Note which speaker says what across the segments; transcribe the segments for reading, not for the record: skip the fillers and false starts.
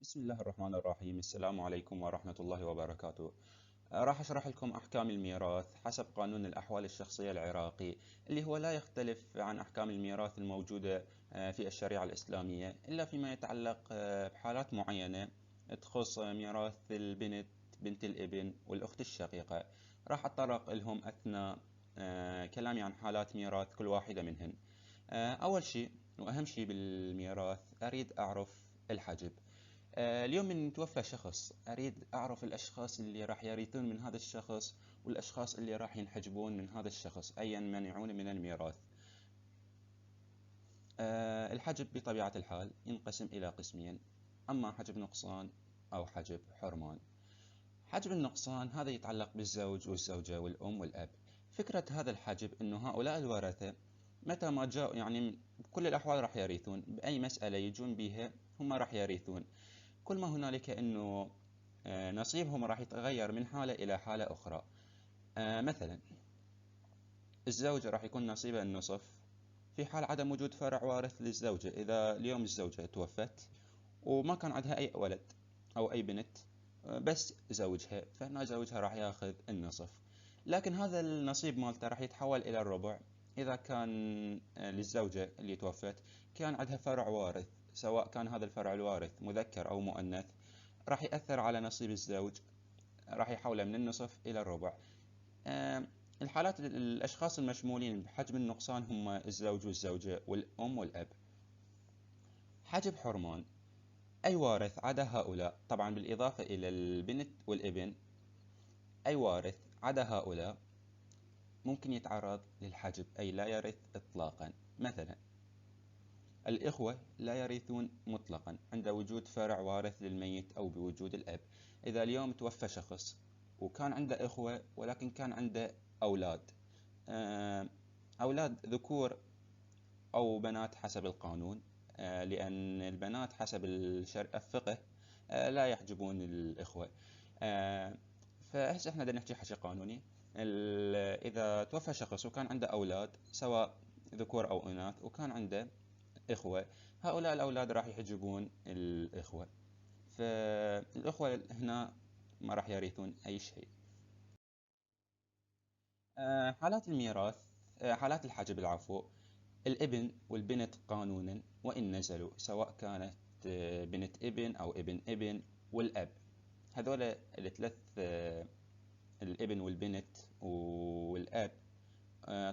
Speaker 1: بسم الله الرحمن الرحيم. السلام عليكم ورحمة الله وبركاته. راح أشرح لكم أحكام الميراث حسب قانون الأحوال الشخصية العراقي، اللي هو لا يختلف عن أحكام الميراث الموجودة في الشريعة الإسلامية، إلا فيما يتعلق بحالات معينة تخص ميراث البنت، بنت الابن والأخت الشقيقة. راح أتطرق لهم أثناء كلامي عن حالات ميراث كل واحدة منهن. أول شيء وأهم شيء بالميراث أريد أعرف الحجب. اليوم من توفى شخص أريد أعرف الأشخاص اللي راح يرثون من هذا الشخص والأشخاص اللي راح ينحجبون من هذا الشخص، أي ينمنعون من الميراث. الحجب بطبيعة الحال ينقسم إلى قسمين: أما حجب نقصان أو حجب حرمان. حجب النقصان هذا يتعلق بالزوج والزوجة والأم والأب. فكرة هذا الحجب أنه هؤلاء الورثة متى ما جاءوا، يعني بكل الأحوال راح يرثون، بأي مسألة يجون بها هم راح يرثون. كل ما هنالك أنه نصيبهم راح يتغير من حالة إلى حالة أخرى. مثلا الزوجة راح يكون نصيبها النصف في حال عدم وجود فرع وارث للزوجة. إذا اليوم الزوجة توفت وما كان عندها أي ولد أو أي بنت، بس زوجها، فهنا زوجها راح ياخذ النصف. لكن هذا النصيب مالته راح يتحول إلى الربع إذا كان للزوجة اللي توفت كان عندها فرع وارث، سواء كان هذا الفرع الوارث مذكر أو مؤنث، راح يأثر على نصيب الزوج، راح يحوله من النصف إلى الربع. الحالات الأشخاص المشمولين بحجم النقصان هم الزوج والزوجة والأم والأب. حجب حرمان: أي وارث عدا هؤلاء، طبعا بالإضافة إلى البنت والابن، أي وارث عدا هؤلاء ممكن يتعرض للحجب، أي لا يرث إطلاقا. مثلا الإخوة لا يرثون مطلقا عند وجود فرع وارث للميت أو بوجود الأب. إذا اليوم توفى شخص وكان عنده إخوة ولكن كان عنده أولاد، أولاد ذكور أو بنات حسب القانون، لأن البنات حسب الفقه لا يحجبون الإخوة. فهسه احنا بدنا نحكي حكي قانوني. إذا توفى شخص وكان عنده أولاد سواء ذكور أو إناث وكان عنده إخوة، هؤلاء الأولاد راح يحجبون الإخوة، فالإخوة هنا ما راح يرثون أي شيء. حالات الميراث، حالات الحجب العفو: الابن والبنت قانونا وإن نزلوا، سواء كانت بنت ابن أو ابن ابن، والأب. هذول الثلاث، الابن والبنت والأب.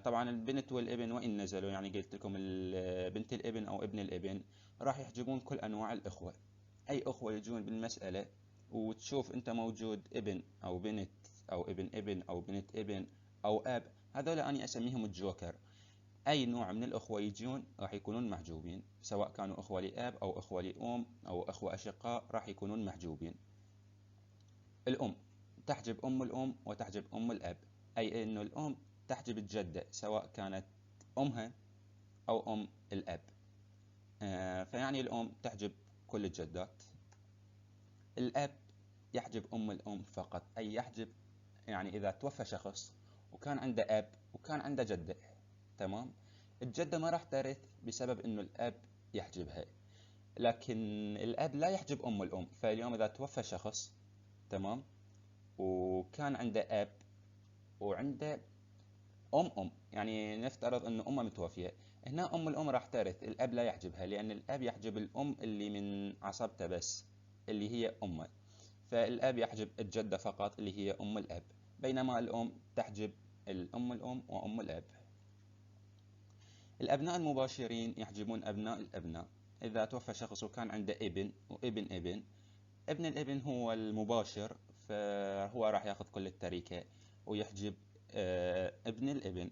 Speaker 1: طبعا البنت والابن وإن نزلوا، يعني قلت لكم بنت الابن أو ابن الابن راح يحجبون كل أنواع الإخوة. أي أخوة يجون بالمسألة وتشوف أنت موجود ابن أو بنت أو ابن ابن أو بنت ابن أو أب، هذول أنا أسميهم الجوكر. أي نوع من الأخوة يجون راح يكونون محجوبين، سواء كانوا أخوة لأب أو أخوة لأم أو أخوة أشقاء راح يكونون محجوبين. الأم تحجب أم الأم وتحجب أم الأب، أي أنه الأم تحجب الجدة سواء كانت أمها أو أم الأب. فيعني الأم تحجب كل الجدات. الأب يحجب أم الأم فقط، أي يحجب، يعني إذا توفى شخص وكان عنده أب وكان عنده جدة، تمام، الجدة ما راح ترث بسبب إنه الأب يحجبها. لكن الأب لا يحجب أم الأم. فاليوم إذا توفى شخص، تمام، وكان عنده أب وعنده يعني نفترض إنه أمه متوفية، هنا أم الأم راح ترث، الأب لا يحجبها، لأن الأب يحجب الأم اللي من عصبته بس، اللي هي أمه. فالأب يحجب الجدة فقط اللي هي أم الأب، بينما الأم تحجب الأم وأم الأب. الأبناء المباشرين يحجبون أبناء الأبناء. إذا توفى شخص وكان عنده ابن وابن ابن، ابن الابن هو المباشر، فهو راح ياخذ كل التركة ويحجب ابن الابن.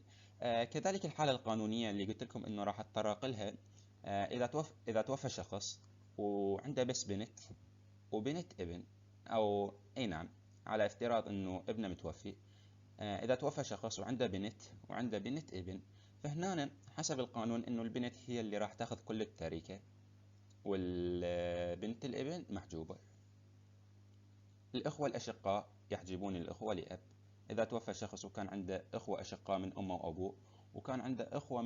Speaker 1: كذلك الحالة القانونية اللي قلت لكم إنه راح أتطرق لها. إذا توفى شخص وعنده بس بنت وبنت ابن، أو أي نعم، على افتراض إنه ابنه متوفي. إذا توفى شخص وعنده بنت وعنده بنت ابن، فهنا حسب القانون إنه البنت هي اللي راح تاخذ كل التركة والبنت الابن محجوبة. الإخوة الأشقاء يحجبون الإخوة لأب. إذا توفى شخص وكان عنده إخوة أشقاء من أمه وأبوه، وكان عنده إخوة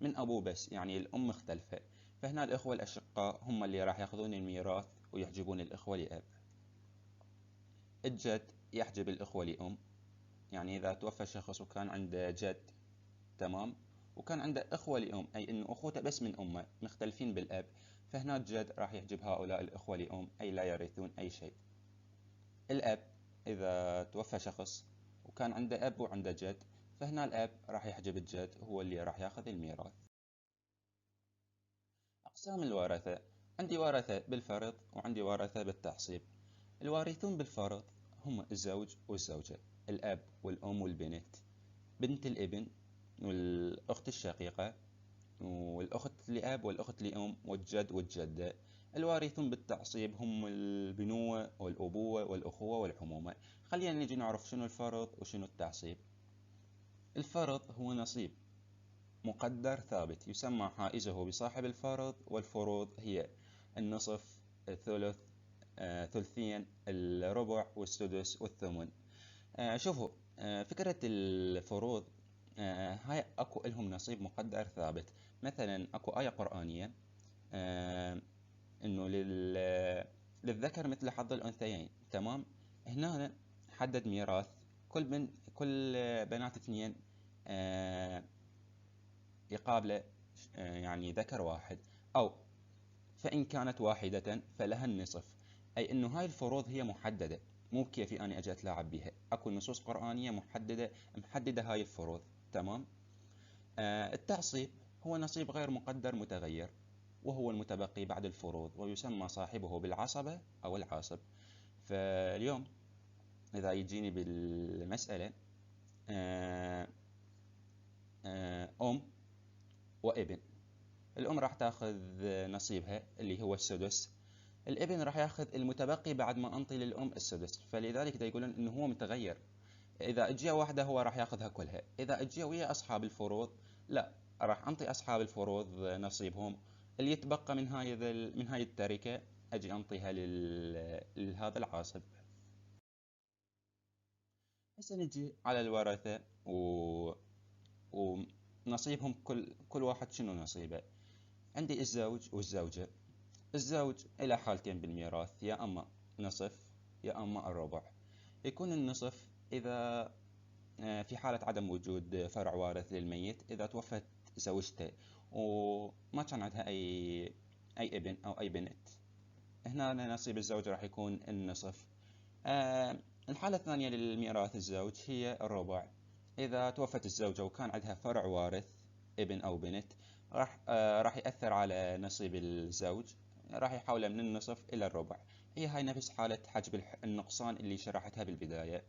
Speaker 1: من أبوه بس، يعني الأم مختلفة، فهنا الإخوة الأشقاء هم اللي راح ياخذون الميراث ويحجبون الإخوة لأب. الجد يحجب الإخوة لأم، يعني إذا توفى شخص وكان عنده جد، تمام، وكان عنده إخوة لأم، أي إنه أخوته بس من أمه مختلفين بالأب، فهنا الجد راح يحجب هؤلاء الإخوة لأم، أي لا يرثون أي شيء. الأب إذا توفى شخص وكان عنده أب وعنده جد، فهنا الأب راح يحجب الجد، هو اللي راح ياخذ الميراث. أقسام الورثة: عندي ورثة بالفرض وعندي ورثة بالتعصيب. الوارثون بالفرض هم الزوج والزوجة، الأب والأم والبنت، بنت الابن والأخت الشقيقة والأخت لأب والأخت لأم والجد والجدة. الوارثون بالتعصيب هم البنوة والأبوة والأخوة والعمومة. خلينا نجي نعرف شنو الفرض وشنو التعصيب. الفرض هو نصيب مقدر ثابت يسمى حائزه بصاحب الفرض، والفروض هي النصف، الثلث، ثلثين، الربع والسدس والثمن. شوفوا، فكرة الفروض هاي اكو لهم نصيب مقدر ثابت. مثلا اكو آية قرآنية انه للذكر مثل حظ الانثيين، تمام. هنا حدد ميراث كل بنات اثنين يقابله يعني ذكر واحد، او فإن كانت واحدة فلها النصف. أي إنه هاي الفروض هي محددة، مو كيفي أنا أجي أتلاعب بها، أكو نصوص قرآنية محددة هاي الفروض، تمام. التعصيب هو نصيب غير مقدر متغير، وهو المتبقي بعد الفروض، ويسمى صاحبه بالعصبة أو العاصب. فاليوم إذا يجيني بالمسألة أم وابن، الأم راح تاخذ نصيبها اللي هو السدس، الابن راح ياخذ المتبقي بعد ما انطي للام السدس. فلذلك دا يقولون انه هو متغير، اذا اجيه واحده هو راح ياخذها كلها، اذا اجيه ويا اصحاب الفروض لا، راح انطي اصحاب الفروض نصيبهم، اللي يتبقى من هاي التركه اجي انطيها لهذا العاصب. هسه نجي على الورثه ونصيبهم، كل واحد شنو نصيبه. عندي الزوج والزوجه. الزوج إلى حالتين بالميراث، يا أما نصف يا أما الربع. يكون النصف إذا في حالة عدم وجود فرع وارث للميت، إذا توفت زوجته وما كان عندها أي ابن أو أي بنت، هنا نصيب الزوج راح يكون النصف. الحالة الثانية للميراث الزوج هي الربع. إذا توفت الزوجة وكان عندها فرع وارث ابن أو بنت، راح يأثر على نصيب الزوج، راح يحوله من النصف إلى الربع. هي هاي نفس حالة حجب النقصان اللي شرحتها بالبداية.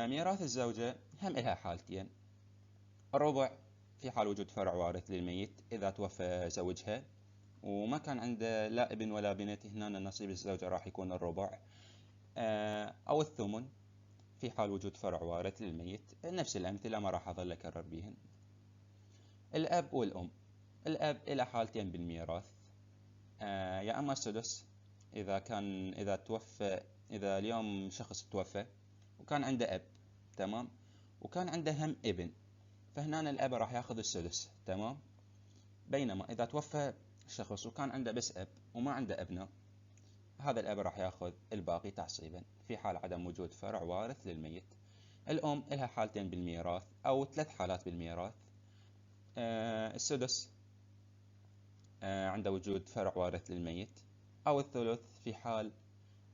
Speaker 1: ميراث الزوجة هم إلها حالتين: الربع في حال وجود فرع وارث للميت، إذا توفى زوجها وما كان عنده لا ابن ولا بنت، هنا نصيب الزوجة راح يكون الربع. أو الثمن في حال وجود فرع وارث للميت، نفس الأمثلة ما راح أظل أكرر بيهن. الأب والأم. الأب إلى حالتين بالميراث: يا أما السدس إذا توفى، إذا اليوم شخص توفى وكان عنده أب، تمام، وكان عنده هم ابن، فهنا الأب راح ياخذ السدس، تمام. بينما إذا توفى شخص وكان عنده بس أب وما عنده أبناء، هذا الأب راح ياخذ الباقي تعصيبا في حال عدم وجود فرع وارث للميت. الأم لها حالتين بالميراث أو 3 حالات بالميراث: السدس عند وجود فرع وارث للميت، أو الثلث في حال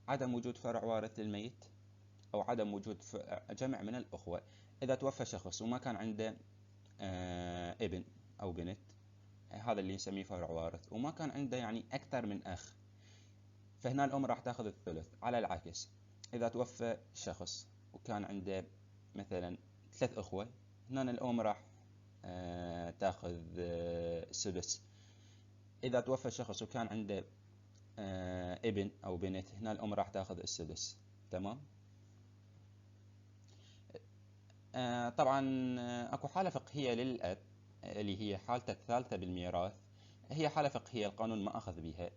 Speaker 1: عدم وجود فرع وارث للميت، أو عدم وجود جمع من الأخوة. إذا توفى شخص وما كان عنده ابن أو بنت، هذا اللي نسميه فرع وارث، وما كان عنده يعني أكثر من أخ، فهنا الأم راح تاخذ الثلث. على العكس، إذا توفى شخص وكان عنده مثلا 3 أخوة، هنا الأم راح تاخذ السدس. إذا توفى شخص وكان عنده ابن أو بنت، هنا الأم راح تاخذ السدس، تمام. طبعا اكو حالة فقهية للأب اللي هي حالته الثالثة بالميراث. هي حالة فقهية القانون ما أخذ بها،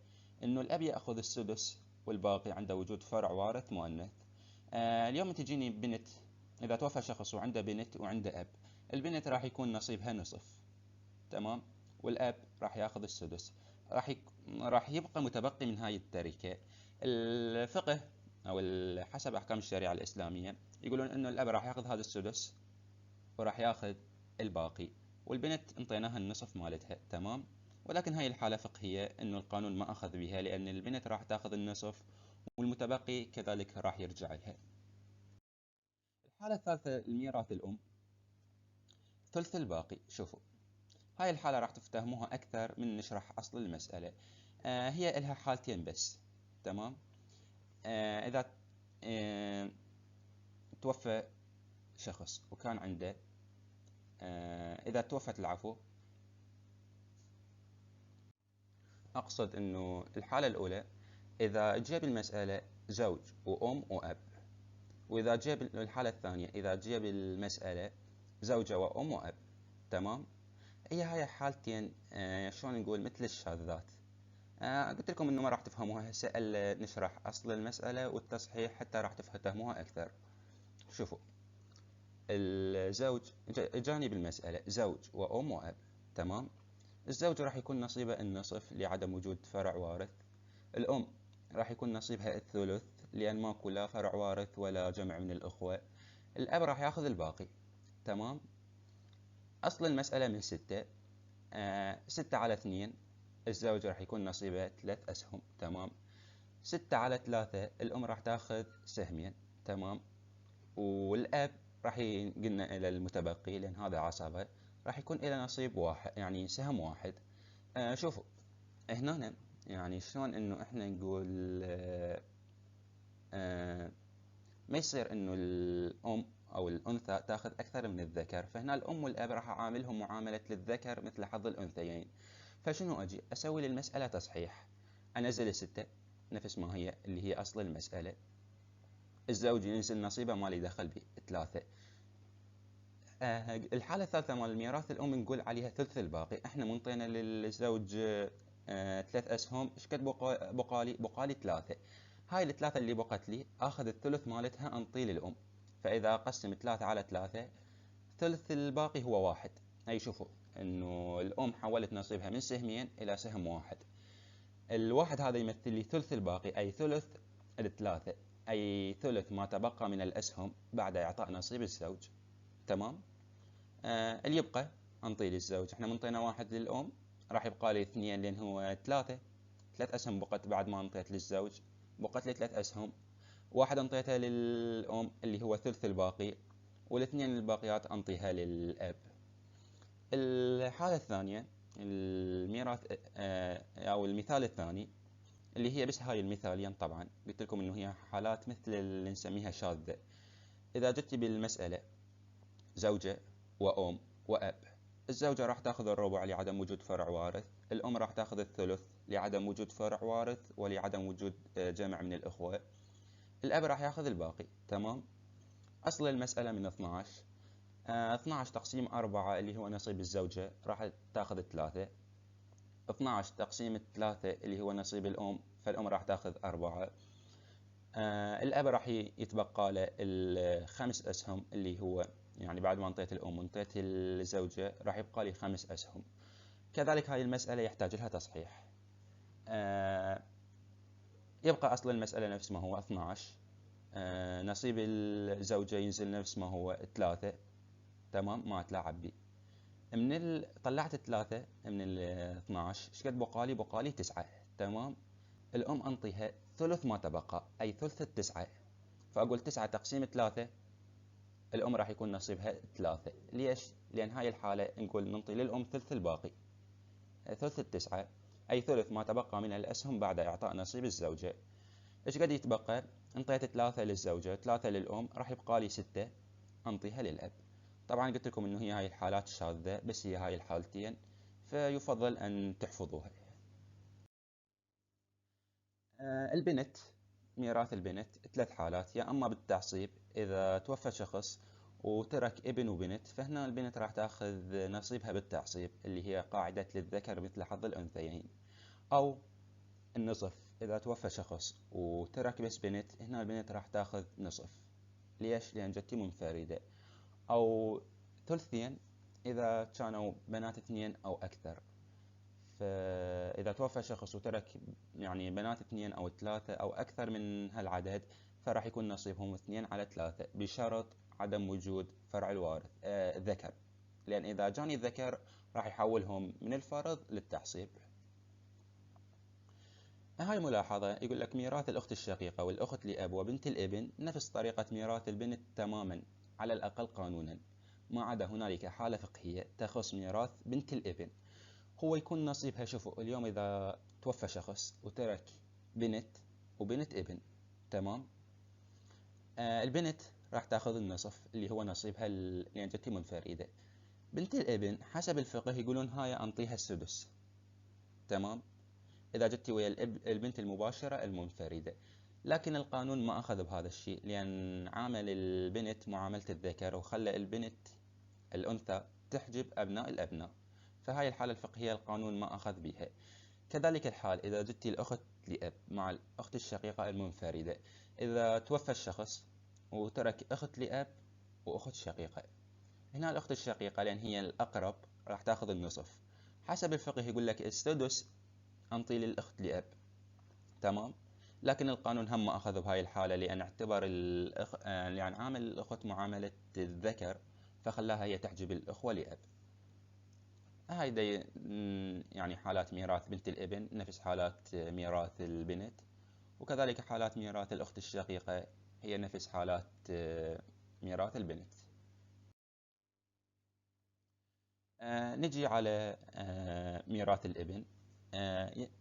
Speaker 1: إنه الأب يأخذ السدس والباقي عند وجود فرع وارث مؤنث. اليوم تجيني بنت، إذا توفى شخص وعنده بنت وعنده أب، البنت راح يكون نصيبها نصف، تمام، والأب راح ياخذ السدس. راح يبقى متبقي من هاي التركة. الفقه أو حسب أحكام الشريعة الإسلامية يقولون إنه الأب راح ياخذ هذا السدس وراح ياخذ الباقي، والبنت انطيناها النصف مالتها، تمام. ولكن هاي الحالة فقهية إنه القانون ما أخذ بها، لأن البنت راح تاخذ النصف والمتبقي كذلك راح يرجع لها. الحالة الثالثة الميراث الأم، ثلث الباقي. شوفوا هاي الحالة راح تفتهموها أكثر من نشرح أصل المسألة. هي إلها حالتين بس، تمام. إذا توفى شخص وكان عنده إذا توفت العفو، أقصد إنه الحالة الأولى إذا جاب المسألة زوج وأم وأب، وإذا جاب الحالة الثانية إذا جاب المسألة زوجة وأم وأب، تمام. هاي حالتين شلون نقول مثل الشاذات. قلت لكم إنه ما راح تفهموها هسه إلا نشرح أصل المسألة والتصحيح حتى راح تفهموها أكثر. شوفوا الزوج جاني بالمسألة زوج وأم وأب، تمام. الزوج راح يكون نصيبه النصف لعدم وجود فرع وارث. الأم راح يكون نصيبها الثلث لأن ماكو لا فرع وارث ولا جمع من الأخوة. الأب راح ياخذ الباقي، تمام. أصل المسألة من 6. 6 على 2 الزوج راح يكون نصيبه 3 أسهم، تمام. 6 على 3 الأم راح تاخذ سهمين، تمام. والأب راح قلنا إلى المتبقي لأن هذا عصبة راح يكون إلى نصيب واحد، يعني سهم واحد. شوفوا هنا يعني شلون إنه إحنا نقول ما يصير إنه الأم أو الأنثى تاخذ أكثر من الذكر، فهنا الأم والأب راح أعاملهم معاملة الذكر مثل حظ الأنثيين. فشنو أجي أسوي للمسألة تصحيح؟ أنزل 6 نفس ما هي اللي هي أصل المسألة. الزوج ينزل نصيبه ما لي دخل به 3. الحالة الثالثة مال الميراث الأم نقول عليها ثلث الباقي. احنا منطينا للزوج 3 أسهم، ايش قد بقالي 3. هاي الثلاثة اللي بقت لي اخذ الثلث مالتها انطي للأم. فإذا أقسم 3 على 3 ثلث الباقي هو 1. هاي شوفوا انه الأم حولت نصيبها من سهمين إلى سهم واحد. الواحد هذا يمثل لي ثلث الباقي، أي ثلث الثلاثة، أي ثلث ما تبقى من الأسهم بعد إعطاء نصيب الزوج، تمام. اللي يبقى أنطي للزوج. احنا منطينا 1 للأم، راح يبقى لي 2 لأن هو 3 أسهم بقت بعد ما انطيت للزوج، بقت لي 3 أسهم. 1 انطيتها للأم اللي هو ثلث الباقي، والاثنين الباقيات أنطيها للأب. الحالة الثانية الميراث أو المثال الثاني اللي هي بس هاي المثالين، طبعا قلت لكم إنه هي حالات مثل اللي نسميها شاذة. إذا جت بالمسألة زوجة وأم وأب، الزوجة راح تاخذ الربع لعدم وجود فرع وارث، الأم راح تاخذ الثلث لعدم وجود فرع وارث ولعدم وجود جمع من الأخوة. الأب راح ياخذ الباقي، تمام. أصل المسألة من 12. 12 تقسيم 4 اللي هو نصيب الزوجة راح تاخذ 3. 12 تقسيم 3 اللي هو نصيب الأم، فالأم راح تاخذ 4. الأب راح يتبقى له ال5 أسهم اللي هو يعني بعد ما انطيت الأم وانطيت الزوجة راح يبقى لي 5 أسهم. كذلك هاي المسألة يحتاج لها تصحيح. يبقى أصل المسألة نفس ما هو 12. نصيب الزوجة ينزل نفس ما هو 3، تمام، ما أتلاعب بي. طلعت 3 من 12، ايش قد بقالي 9، تمام. الأم أنطيها ثلث ما تبقى، أي ثلث 9. فأقول 9 تقسيم 3 الأم راح يكون نصيبها 3. ليش؟ لأن هاي الحالة نقول ننطي للأم ثلث الباقي، ثلث 9، أي ثلث ما تبقى من الأسهم بعد إعطاء نصيب الزوجة. إيش قد يتبقى؟ انطيت 3 للزوجة 3 للأم، راح يبقى لي 6 أنطيها للأب. طبعا قلت لكم إنه هي هاي الحالات شاذة، بس هي هاي الحالتين فيفضل أن تحفظوها. البنت، ميراث البنت 3 حالات. يا أما بالتعصيب إذا توفى شخص وترك ابن وبنت، فهنا البنت راح تاخذ نصيبها بالتعصيب اللي هي قاعدة للذكر مثل حظ الأنثيين. أو النصف، إذا توفى شخص وترك بس بنت، هنا البنت راح تاخذ نصف. ليش؟ لأن جتي منفردة. أو ثلثين إذا كانوا بنات 2 أو أكثر. فإذا توفى شخص وترك يعني بنات 2 أو 3 أو أكثر من هالعدد، فراح يكون نصيبهم 2/3 بشرط عدم وجود فرع الوارث ذكر، لأن إذا جاني الذكر راح يحولهم من الفرض للتعصيب. هاي ملاحظة، يقول لك ميراث الأخت الشقيقة والأخت لأب وبنت الابن نفس طريقة ميراث البنت تماما على الأقل قانونا، ما عدا هنالك حالة فقهية تخص ميراث بنت الابن. هو يكون نصيبها، شوفوا اليوم إذا توفى شخص وترك بنت وبنت ابن، تمام، البنت راح تاخذ النصف اللي هو نصيبها لأن جتي منفردة. بنت الابن حسب الفقه يقولون هاي أنطيها السدس، تمام، إذا جتي ويا البنت المباشرة المنفردة. لكن القانون ما أخذ بهذا الشيء، لأن عامل البنت معاملة الذكر وخلى البنت الأنثى تحجب أبناء الأبناء، فهاي الحالة الفقهية القانون ما أخذ بها. كذلك الحال إذا جتي الأخت لأب مع الأخت الشقيقة المنفردة، إذا توفى الشخص وترك أخت لأب وأخت شقيقة، هنا الأخت الشقيقة لأن هي الأقرب راح تاخذ النصف. حسب الفقه يقول لك السدس أنطي للأخت لأب، تمام، لكن القانون هم ما أخذ بهاي الحالة لأن اعتبر يعني عامل الأخت معاملة الذكر، فخلاها هي تحجب الأخوة لأب. هاي يعني حالات ميراث بنت الابن نفس حالات ميراث البنت، وكذلك حالات ميراث الأخت الشقيقة هي نفس حالات ميراث البنت. نجي على ميراث الابن.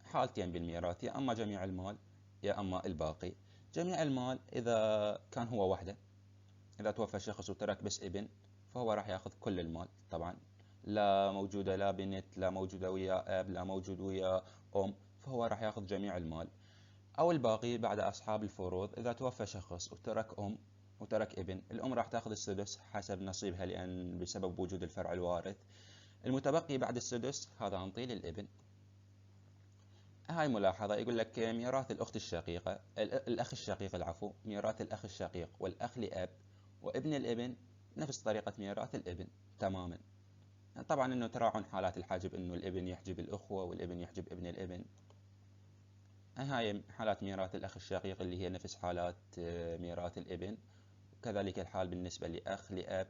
Speaker 1: حالتين بالميراث، يا أما جميع المال يا أما الباقي. جميع المال إذا كان هو وحده، إذا توفى شخص وترك بس ابن فهو راح ياخذ كل المال طبعا، لا موجودة لا بنت، لا موجودة ويا أب، لا موجود ويا أم، فهو راح ياخذ جميع المال. أو الباقي بعد أصحاب الفروض، إذا توفى شخص وترك أم وترك ابن، الأم راح تاخذ السدس حسب نصيبها لأن بسبب وجود الفرع الوارث. المتبقي بعد السدس هذا نعطيه للابن. هاي ملاحظة، يقول لك ميراث الأخت الشقيقة الأخ الشقيق العفو، ميراث الأخ الشقيق والأخ لأب وابن الابن نفس طريقة ميراث الابن تماما. طبعا انه تراعون حالات الحجب، انه الابن يحجب الأخوة والابن يحجب ابن الابن. هاي حالات ميراث الأخ الشقيق اللي هي نفس حالات ميراث الابن، وكذلك الحال بالنسبة لأخ لأب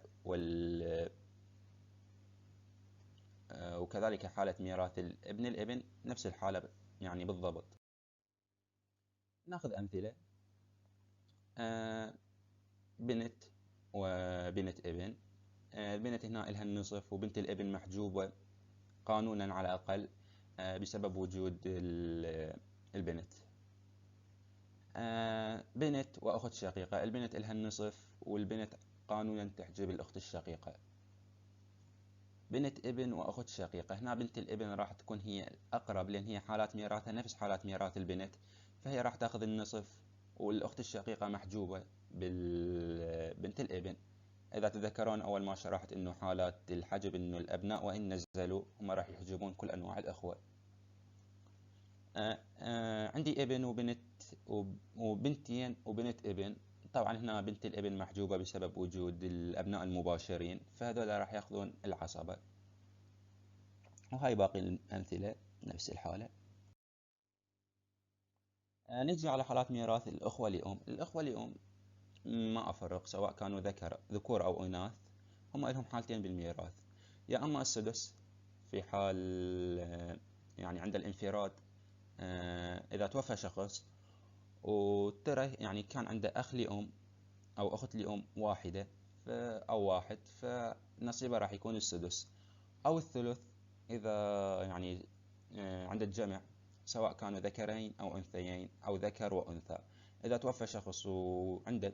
Speaker 1: وكذلك حالة ميراث ابن الابن نفس الحالة يعني بالضبط. ناخذ أمثلة. بنت وبنت ابن، البنت هنا لها النصف وبنت الابن محجوبة قانونا على الأقل بسبب وجود البنت. بنت وأخت شقيقة، البنت لها النصف والبنت قانونا تحجب الأخت الشقيقة. بنت ابن وأخت شقيقة، هنا بنت الابن راح تكون هي الأقرب لأن هي حالات ميراثها نفس حالات ميراث البنت، فهي راح تاخذ النصف، والأخت الشقيقة محجوبة بالبنت الابن. إذا تذكرون أول ما شرحت إنه حالات الحجب إنه الأبناء وإن نزلوا هم راح يحجبون كل أنواع الأخوة. عندي ابن وبنت وبنتين وبنت ابن، طبعا هنا بنت الابن محجوبة بسبب وجود الأبناء المباشرين، فهذول راح ياخذون العصبة. وهاي باقي الأمثلة نفس الحالة. نجي على حالات ميراث الأخوة لأم. الأخوة لأم ما أفرق سواء كانوا ذكور أو إناث، هم لهم حالتين بالميراث، يا أما السدس في حال يعني عند الانفراد، إذا توفى شخص وترى يعني كان عنده أخ لأم أو أخت لأم واحدة أو واحد، فنصيبه راح يكون السدس. أو الثلث إذا يعني عند الجمع سواء كانوا ذكرين أو أنثيين أو ذكر وأنثى. إذا توفى شخص وعنده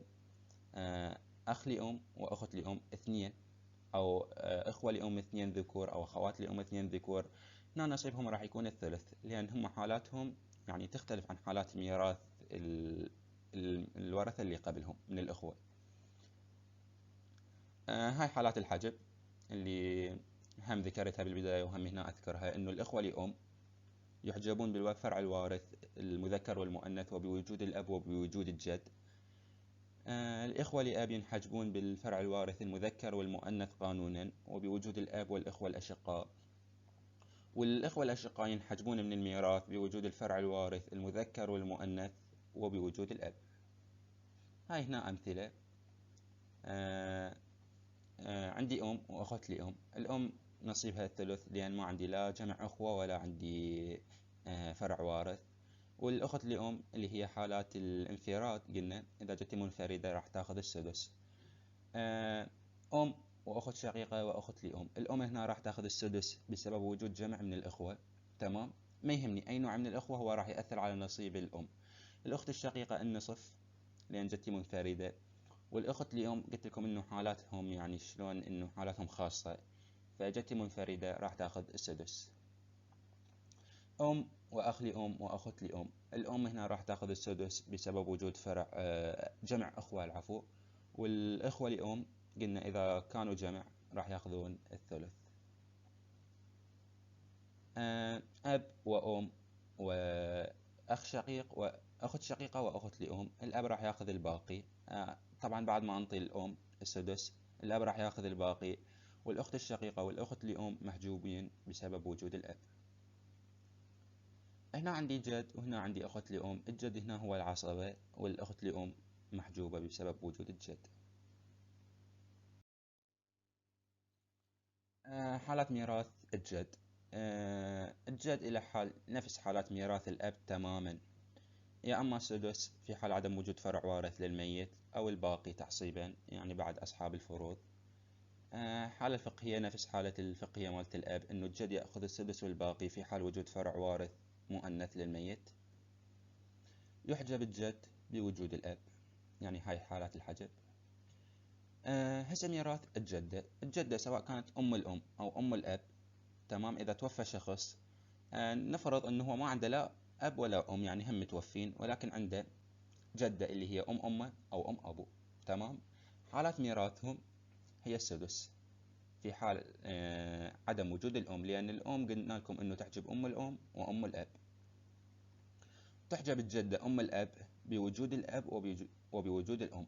Speaker 1: أخ لأم وأخت لأم 2 أو إخوة لأم 2 ذكور أو أخوات لأم 2 ذكور، هنا نصيبهم راح يكون الثلث، لأن هم حالاتهم يعني تختلف عن حالات ميراث الورثة اللي قبلهم من الأخوة. هاي حالات الحجب اللي هم ذكرتها بالبداية وهم هنا أذكرها، إنه الإخوة لأم يحجبون بالفرع الوارث المذكر والمؤنث وبوجود الأب وبوجود الجد. الإخوة لأب ينحجبون بالفرع الوارث المذكر والمؤنث قانونا وبوجود الأب والإخوة الأشقاء. والإخوة الأشقاء ينحجبون من الميراث بوجود الفرع الوارث المذكر والمؤنث وبوجود الأب. هاي هنا أمثلة. آه عندي أم وأخت لأم. الأم نصيبها الثلث لأن ما عندي لا جمع أخوة ولا عندي فرع وارث. والأخت لأم اللي هي حالات الانفراد، قلنا إذا جت منفردة راح تاخذ السدس. أم وأخت شقيقة وأخت لأم. الأم هنا راح تاخذ السدس بسبب وجود جمع من الإخوة. تمام، ما يهمني أي نوع من الإخوة، هو راح يأثر على نصيب الأم. الأخت الشقيقة النصف لأن جتي منفردة. والأخت لأم قلت لكم إنه حالاتهم يعني شلون إنه حالاتهم خاصة، فجتي منفردة راح تاخذ السدس. أم وأخ لأم وأخت لأم. الأم هنا راح تاخذ السدس بسبب وجود فرع جمع أخوة، العفو. والإخوة لأم قلنا إذا كانوا جمع راح ياخذون الثلث. أب وأم وأخ شقيق وأخت شقيقة وأخت لأم. الأب راح ياخذ الباقي. طبعا بعد ما أنطي الأم السدس، الأب راح ياخذ الباقي. والأخت الشقيقة والأخت لأم محجوبين بسبب وجود الأب. هنا عندي جد وهنا عندي أخت لأم. الجد هنا هو العصبة، والأخت لأم محجوبة بسبب وجود الجد. حالات ميراث الجد. الجد إلى حال نفس حالات ميراث الأب تماما، يا أما السدس في حال عدم وجود فرع وارث للميت، أو الباقي تعصيبا يعني بعد أصحاب الفروض. حالة الفقهية نفس حالة الفقهية مالت الأب، إنه الجد يأخذ السدس والباقي في حال وجود فرع وارث مؤنث للميت. يحجب الجد بوجود الأب، يعني هاي حالات الحجب. هسه ميراث الجدة. الجدة سواء كانت أم الأم أو أم الأب، تمام، إذا توفى شخص نفرض أنه هو ما عنده لا أب ولا أم، يعني هم متوفين، ولكن عنده جدة اللي هي أم أمه أو أم أبوه. تمام، حالات ميراثهم هي السدس في حال عدم وجود الأم، لأن الأم قلنا لكم أنه تحجب أم الأم وأم الأب. تحجب الجدة أم الأب بوجود الأب وبوجود الأم.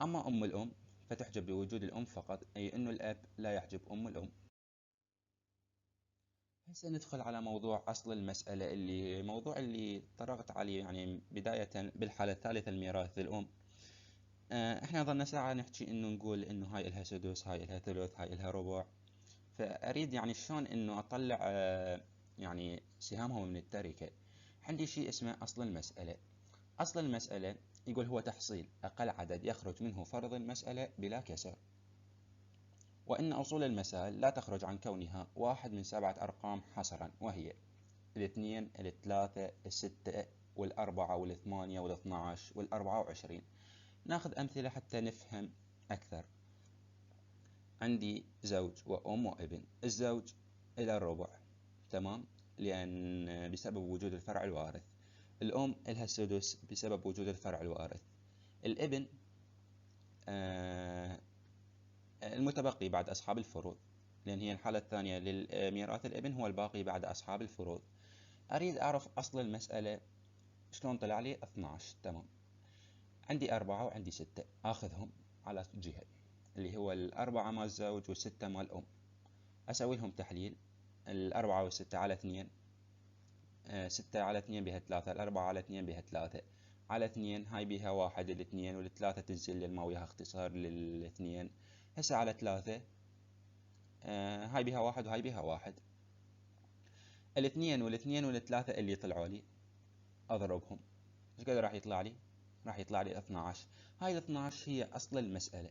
Speaker 1: أما أم الأم فتحجب بوجود الأم فقط، أي أنه الأب لا يحجب أم الأم. هسه ندخل على موضوع أصل المسألة، اللي موضوع اللي طرقت عليه يعني بداية بالحالة الثالثة، الميراث الأم. احنا ظلنا ساعة نحكي انه نقول انه هاي الها سدس، هاي الها ثلث، هاي الها ربع. فأريد يعني شلون انه أطلع يعني سهامهم من التركة. عندي شيء اسمه أصل المسألة. أصل المسألة يقول هو تحصيل أقل عدد يخرج منه فرض المسألة بلا كسر، وإن أصول المسائل لا تخرج عن كونها واحد من 7 أرقام حصرا، وهي 2 3 6 والأربعة والثمانية والاثناعش وال24. ناخذ أمثلة حتى نفهم أكثر. عندي زوج وأم وابن. الزوج إلى الربع، تمام، لأن بسبب وجود الفرع الوارث. الأم إلها السدس بسبب وجود الفرع الوارث. الابن المتبقي بعد أصحاب الفروض، لأن هي الحالة الثانية للميراث، الابن هو الباقي بعد أصحاب الفروض. أريد أعرف أصل المسألة شلون طلع لي 12. تمام، عندي 4 وعندي 6، آخذهم على جهة اللي هو 4 مال الزوج و6 مال الأم. أسوي لهم تحليل. 4 و6 على 2، 6 على 2 بها 3، 4 على 2 بها 3 على 2، هاي بها 1، الاثنين والثلاثة تنزل لأن ما وياها اختصار للاثنين. هسه على 3 هاي بها 1 وهاي بها 1. الاثنين والاثنين والثلاثة اللي طلعوا لي أضربهم، ايش قدر راح يطلع لي؟ راح يطلع لي 12. هاي ال 12 هي أصل المسألة.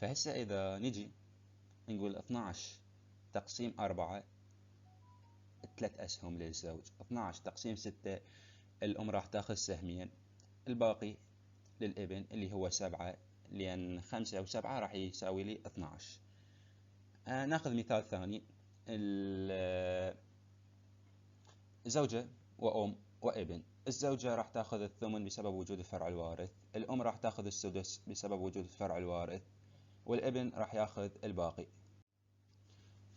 Speaker 1: فهسه إذا نجي نقول 12 تقسيم 4، 3 أسهم للزوج. 12 تقسيم 6، الأم راح تاخذ سهمين. الباقي للابن اللي هو 7، لأن 5 و7 راح يساوي لي 12. ناخذ مثال ثاني. الزوجة وأم وابن. الزوجة راح تاخذ الثمن بسبب وجود الفرع الوارث. الأم راح تاخذ السدس بسبب وجود الفرع الوارث. والابن راح ياخذ الباقي.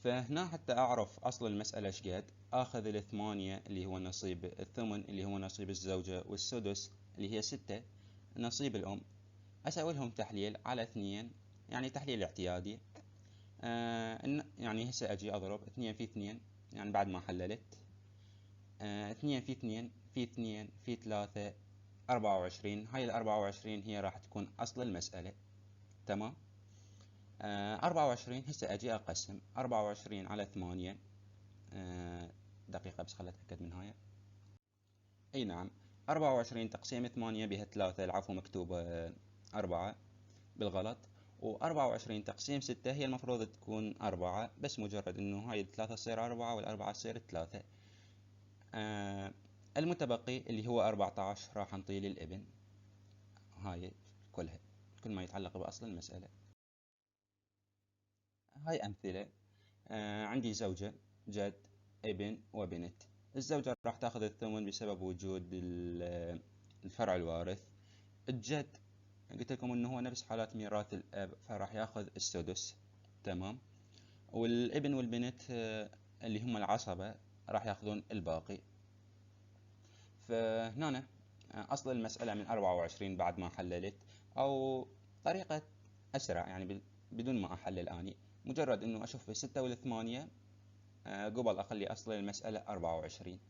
Speaker 1: فهنا حتى أعرف أصل المسألة شقد، آخذ الثمانية اللي هو نصيب الثمن اللي هو نصيب الزوجة، والسدس اللي هي 6 نصيب الأم. أسوي لهم تحليل على 2، يعني تحليل اعتيادي. يعني هسه أجي أضرب 2 في 2 يعني بعد ما حللت. 2 في 2 في 2 في 3 24. هاي 24 هي راح تكون أصل المسألة. تمام. 24 هسه أجي أقسم 24 على 8. دقيقة بس خليني أتأكد من هاي. أي نعم، 24 تقسيم 8 بها 3، العفو مكتوبة 4 بالغلط. و24 تقسيم 6 هي المفروض تكون 4، بس مجرد إنه هاي 3 تصير 4 والأربعة تصير 3. المتبقي اللي هو 14 راح نطيه للابن. هاي كلها، كل ما يتعلق بأصل المسألة. هاي أمثلة. عندي زوجة، جد، ابن وبنت. الزوجة راح تاخذ الثمن بسبب وجود الفرع الوارث. الجد قلت لكم انه هو نفس حالات ميراث الاب، فراح ياخذ السدس. تمام. والابن والبنت اللي هم العصبة راح ياخذون الباقي. فهنا اصل المسألة من 24 بعد ما حللت، او طريقة اسرع يعني بدون ما احلل اني، مجرد انه اشوف الستة والثمانية قبل اخلي اصل المسألة 24.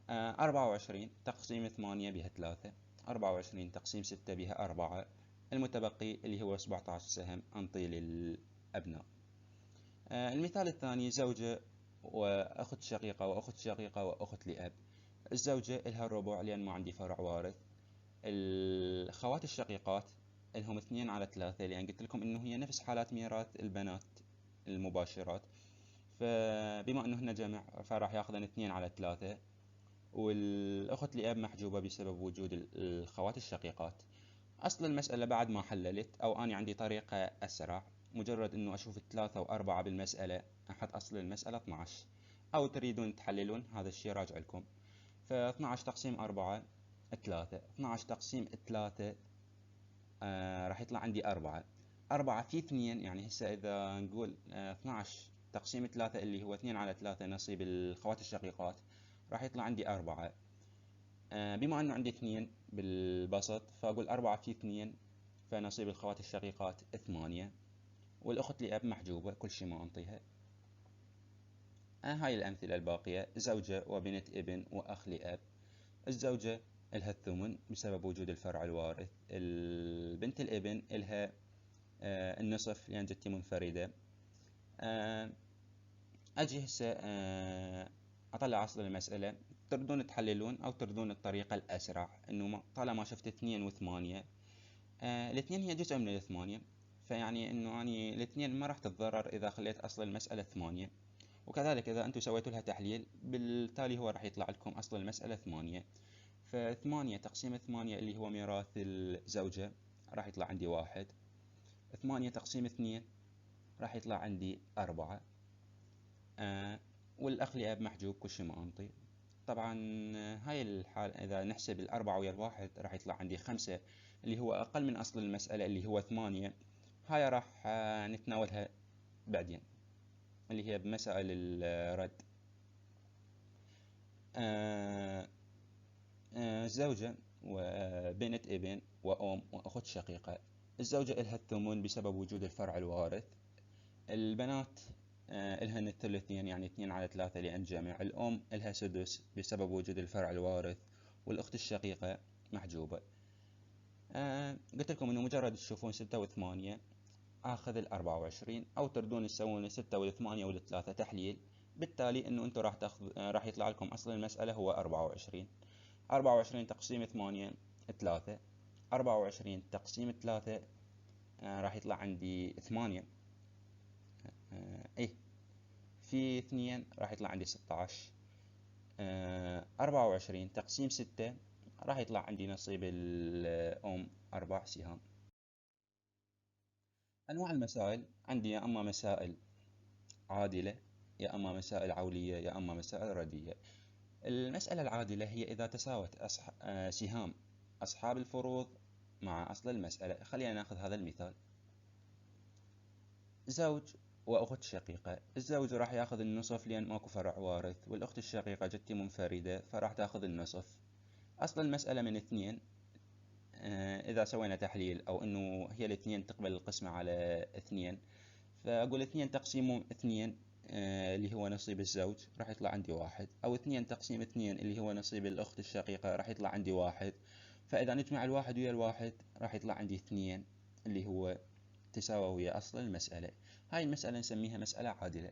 Speaker 1: 24 تقسيم 8 بها 3، 24 تقسيم 6 بها 4، المتبقي اللي هو 17 سهم أنطي للأبناء. المثال الثاني، زوجة وأخت شقيقة وأخت شقيقة وأخت لأب. الزوجة إلها الربع لأن ما عندي فرع وارث. الخوات الشقيقات لهم 2 على 3 لأن قلت لكم إنه هي نفس حالات ميراث البنات المباشرات، فبما إنه هن جمع فراح ياخذن 2 على 3. والأخت لأب محجوبة بسبب وجود الخوات الشقيقات. أصل المسألة بعد ما حللت، أو أنا عندي طريقة أسرع، مجرد أنه أشوف 3 و4 بالمسألة أحط أصل المسألة 12. أو تريدون تحللون، هذا الشيء راجع لكم. ف 12 تقسيم 4 3، 12 تقسيم 3 راح يطلع عندي 4. 4 في 2 يعني هسه إذا نقول 12 تقسيم 3 اللي هو 2 على 3 نصيب الخوات الشقيقات، راح يطلع عندي 4. بما أنه عندي 2 بالبسط فأقول 4 في 2، فنصيب الخوات الشقيقات 8. والأخت لأب محجوبة، كل شي ما أنطيها. هاي الأمثلة الباقية، زوجة وبنت ابن وأخ لأب. الزوجة إلها الثمن بسبب وجود الفرع الوارث. البنت الابن إلها النصف لأن جدتي منفردة. أجي هسه أطلع أصل المسألة. تردون تحللون أو تردون الطريقة الأسرع، إنه طالما شفت 2 و8، الاثنين هي جزء من الثمانية، فيعني إنه أني الاثنين ما راح تتضرر إذا خليت أصل المسألة 8. وكذلك إذا أنتم سويتوا لها تحليل بالتالي هو راح يطلع لكم أصل المسألة 8. ف8 تقسيم 8 اللي هو ميراث الزوجة راح يطلع عندي 1. 8 تقسيم 2 راح يطلع عندي 4. والأخ لأب محجوب، كل شي ما أنطي. طبعا هاي الحال إذا نحسب 4 ويا 1 راح يطلع عندي 5، اللي هو أقل من أصل المسألة اللي هو 8. هاي راح نتناولها بعدين، اللي هي بمسائل الرد. زوجة وبنت ابن وأم وأخت شقيقة. الزوجة إلها الثمن بسبب وجود الفرع الوارث. البنات إلهن الثلثين يعني 2 على 3 لأن جمع. الأم إلها سدس بسبب وجود الفرع الوارث. والأخت الشقيقة محجوبة. قلت لكم إنه مجرد تشوفون 6 و8 آخذ 24، أو تردون تسوون 6 و8 و3 تحليل. بالتالي إنه أنتم راح يطلع لكم أصل المسألة هو 24. 24 تقسيم 8 3، 24 تقسيم 3 راح يطلع عندي 8. إيه، في 2 راح يطلع عندي 16. 24 تقسيم 6 راح يطلع عندي نصيب الأم 4 سهام. أنواع المسائل عندي يا أما مسائل عادلة، يا أما مسائل عولية، يا أما مسائل ردية. المسألة العادلة هي إذا تساوت سهام أصحاب الفروض مع أصل المسألة. خلينا ناخذ هذا المثال. زوج وأخت شقيقة. الزوج راح ياخذ النصف لأن ماكو فرع وارث، والأخت الشقيقة جدتي منفردة فراح تاخذ النصف. أصل المسألة من 2. إذا سوينا تحليل أو إنه هي الاثنين تقبل القسمة على 2، فأقول 2 تقسيم 2 اللي هو نصيب الزوج راح يطلع عندي 1، أو 2 تقسيم 2 اللي هو نصيب الأخت الشقيقة راح يطلع عندي 1. فإذا نجمع الواحد ويا الواحد راح يطلع عندي 2 اللي هو تساوي ويا أصل المسألة. هاي المسألة نسميها مسألة عادلة.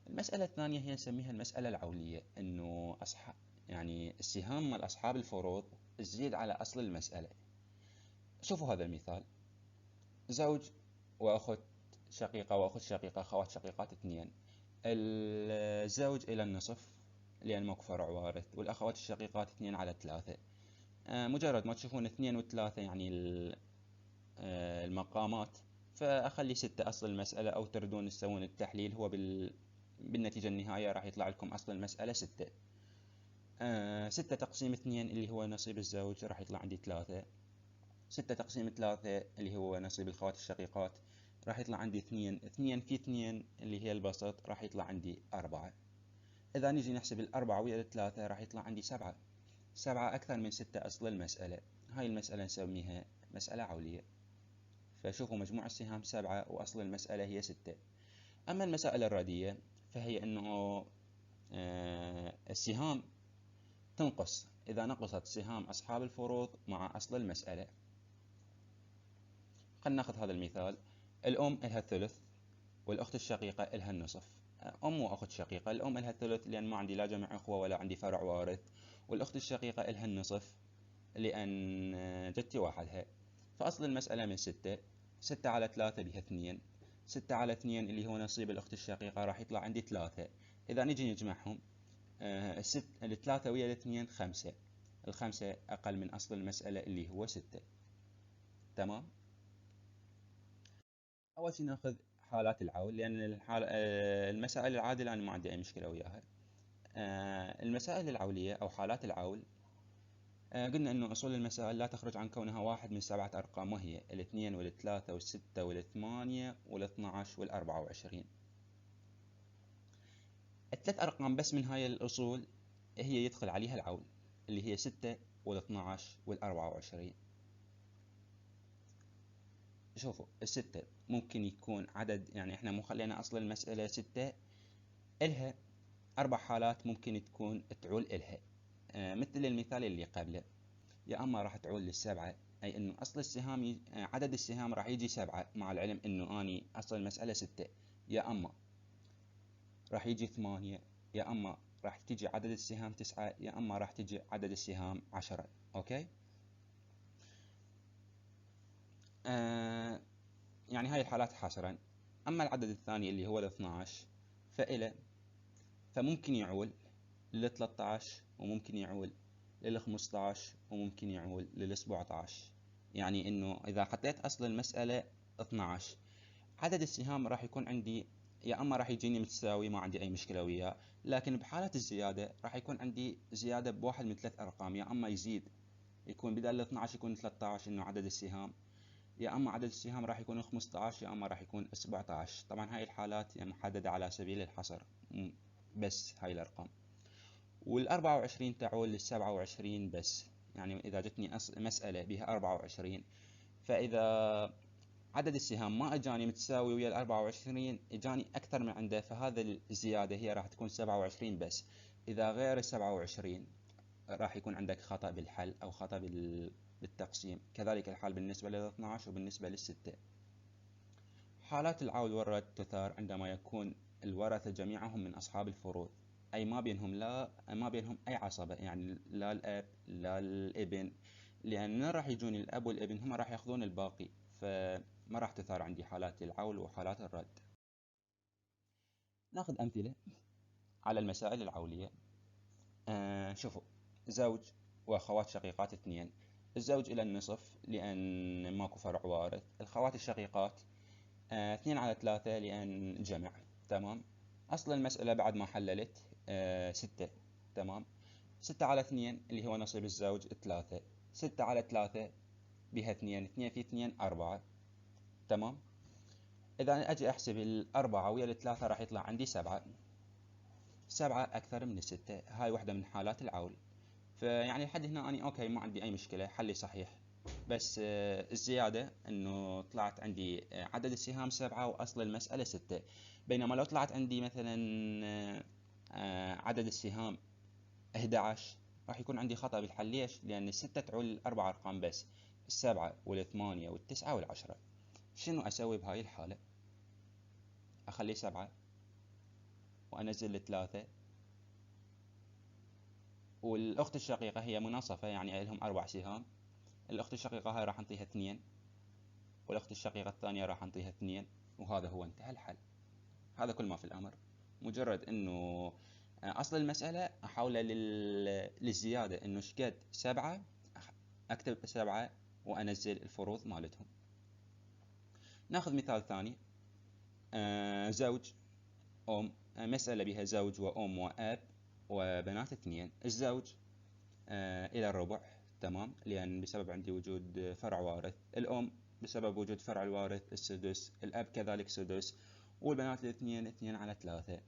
Speaker 1: المسألة الثانية هي نسميها المسألة العولية، إنه يعني السهام مال أصحاب الفروض تزيد على أصل المسألة. شوفوا هذا المثال: زوج وأخت شقيقة وأخت شقيقة، أخوات شقيقات 2. الزوج إلى النصف لأن ماكو فرع وارث، والأخوات الشقيقات 2 على 3. مجرد ما تشوفون 2 و3 يعني المقامات، فأخلي 6 أصل المسألة، أو تردون تسوون التحليل، هو بالنتيجة النهائية راح يطلع لكم أصل المسألة 6. 6 تقسيم 2 اللي هو نصيب الزوج راح يطلع عندي 3. 6 تقسيم 3 اللي هو نصيب الأخوات الشقيقات راح يطلع عندي 2. 2 في 2 اللي هي البسط راح يطلع عندي 4. إذا نجي نحسب 4 ويا 3 راح يطلع عندي 7. 7 أكثر من 6 أصل المسألة. هاي المسألة نسميها مسألة عولية. فشوفوا مجموع السهام 7 وأصل المسألة هي 6. أما المسائل الردية فهي أنه السهام تنقص إذا نقصت سهام أصحاب الفروض مع أصل المسألة. خلنا ناخذ هذا المثال: الأم إلها الثلث والأخت الشقيقة إلها النصف. أم وأخت شقيقة، الأم إلها الثلث لأن ما عندي لا جمع أخوة ولا عندي فرع وارث، والأخت الشقيقة إلها النصف لأن جدتي وحدها. فأصل المسألة من 6. 6 على 3 بها 2. 6 على 2 اللي هو نصيب الأخت الشقيقة راح يطلع عندي 3. إذا نجي نجمعهم، الثلاثة ويا الاثنين 5. الخمسة أقل من أصل المسألة اللي هو 6. تمام. أول شي ناخذ حالات العول، لأن المسائل العادلة أنا ما عندي أي مشكلة وياها. المسائل العولية أو حالات العول، قلنا أنه أصول المسائل لا تخرج عن كونها واحد من 7 أرقام، وهي 2 و3 و6 و8 و12 و24. الثلاث أرقام بس من هاي الأصول هي يدخل عليها العول، اللي هي 6 وال12 وال24. شوفوا الستة ممكن يكون عدد، يعني احنا مو خلينا أصل المسألة 6، إلها 4 حالات ممكن تكون تعول إلها. مثل المثال اللي قبله، يا أما راح تعول للسبعة، أي إنه أصل السهام عدد السهام راح يجي 7 مع العلم إنه أني أصل المسألة 6، يا أما راح يجي 8، يا أما راح تجي عدد السهام 9، يا أما راح تجي عدد السهام 10. أوكي. يعني هاي الحالات حصرا. أما العدد الثاني اللي هو ال 12 فممكن يعول لل 13 وممكن يعول لل 15 وممكن يعول لل 17. يعني إنه إذا حطيت أصل المسألة 12، عدد السهام راح يكون عندي يا أما راح يجيني متساوي ما عندي أي مشكلة وياه، لكن بحالة الزيادة راح يكون عندي زيادة بواحد من 3 أرقام، يا أما يزيد يكون بدل ال 12 يكون 13 إنه عدد السهام، يا اما عدد السهام راح يكون 15، يا اما راح يكون 17. طبعا هاي الحالات يعني محددة على سبيل الحصر، بس هاي الارقام. وال24 تعول لل27 بس، يعني اذا جتني مسألة بها 24، فاذا عدد السهام ما اجاني متساوي ويا ال24، اجاني اكثر من عنده، فهذا الزيادة هي راح تكون 27 بس. اذا غير ال27 راح يكون عندك خطأ بالحل أو خطأ بالتقسيم. كذلك الحال بالنسبة لل 12 وبالنسبة للستة. حالات العول والرد تثار عندما يكون الورثة جميعهم من أصحاب الفروض، أي ما بينهم أي عصبة، يعني لا الأب لا الابن، لأن راح يجون الأب والابن هم راح يأخذون الباقي، فما راح تثار عندي حالات العول وحالات الرد. ناخذ أمثلة على المسائل العولية. شوفوا: زوج وأخوات شقيقات 2. الزوج إلى النصف لأن ماكو فرع وارث. الخوات الشقيقات 2 على 3 لأن جمع. تمام. أصل المسألة بعد ما حللت 6. تمام. 6 على 2 اللي هو نصيب الزوج 3. 6 على 3 بها 2. 2 في 2 4. تمام. إذا أجي أحسب الأربعة ويا الثلاثة راح يطلع عندي 7. 7 أكثر من 6. هاي واحدة من حالات العول. فيعني لحد هنا أنا أوكي ما عندي أي مشكلة، حلي صحيح. بس الزيادة انه طلعت عندي عدد السهام 7 واصل المسألة 6. بينما لو طلعت عندي مثلا عدد السهام 11 راح يكون عندي خطأ بالحل. ليش؟ لأن الستة تعول 4 أرقام بس، السبعة والثمانية والتسعة والعشرة. شنو أسوي بهاي الحالة؟ أخلي 7 وأنزل 3، والأخت الشقيقة هي مناصفة يعني لهم 4 سهام. الأخت الشقيقة هاي راح نعطيها 2، والأخت الشقيقة الثانية راح نعطيها 2، وهذا هو انتهى الحل. هذا كل ما في الأمر. مجرد انه اصل المسألة احوله للزيادة، انه شقد 7 اكتب 7 وانزل الفروض مالتهم. ناخذ مثال ثاني. زوج ام، مسألة بها زوج وام واب وبنات 2. الزوج الى الربع، تمام، لان بسبب عندي وجود فرع وارث. الام بسبب وجود فرع الوارث السدس، الاب كذلك سدس، والبنات الاثنين 2/3.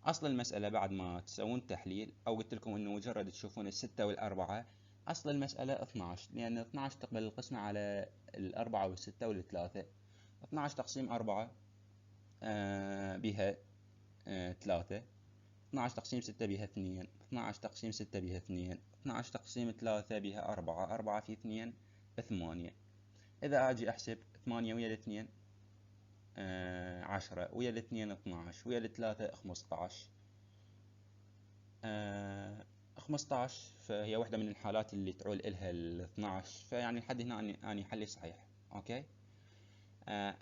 Speaker 1: اصل المسألة بعد ما تسوون تحليل، او قلت لكم انه مجرد تشوفون الستة والاربعة، اصل المسألة 12، لان 12 تقبل القسمة على الاربعة والستة والثلاثة. 12 تقسيم 4 بها 3، 12 تقسيم 6 بها 2، 12 تقسيم 6 بها 2، 12 تقسيم 3 بها 4، 4 في 2 8. اذا اجي احسب 8 ويا الاثنين 10، ويا الاثنين 12، ويا الثلاثة 15. 15 فهي واحدة من الحالات اللي تعول إلها ال 12، فيعني لحد هنا أني حلي صحيح. أوكي.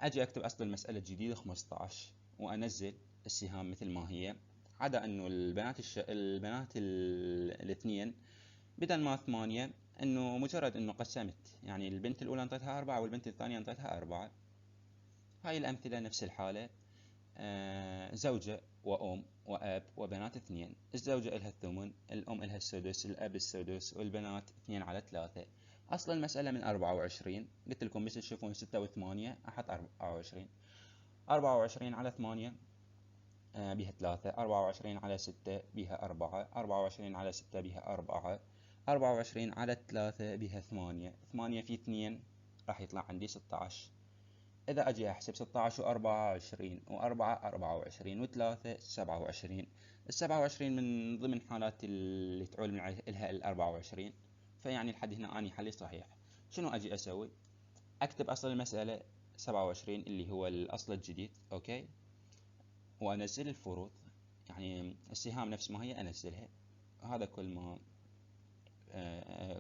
Speaker 1: أجي أكتب أصل المسألة الجديدة 15 وأنزل السهام مثل ما هي، عدا أنه البنات الاثنين بدل ما 8، أنه مجرد أنه قسمت، يعني البنت الأولى انطيتها 4 والبنت الثانية انطيتها 4. هاي الأمثلة نفس الحالة. زوجة وأم وأب وبنات 2. الزوجة إلها الثمن، الأم إلها السدس، الأب السدس، والبنات 2/3. أصل المسألة من 24. قلت لكم بس تشوفون 6 و8 أحط 24. 24 على 8 بها 3، 24 على 6 بها 4، 24 على 6 بها 4، 24 على 3 بها 8، 8 في 2 راح يطلع عندي 16. إذا أجي أحسب 16 و24 و4 24 و3 27. ال27 من ضمن حالات اللي تعول من إلها ال24، فيعني لحد هنا أني حلي صحيح. شنو أجي أسوي؟ أكتب أصل المسألة 27 اللي هو الأصل الجديد، أوكي، وأنزل الفروض، يعني السهام نفس ما هي أنزلها. هذا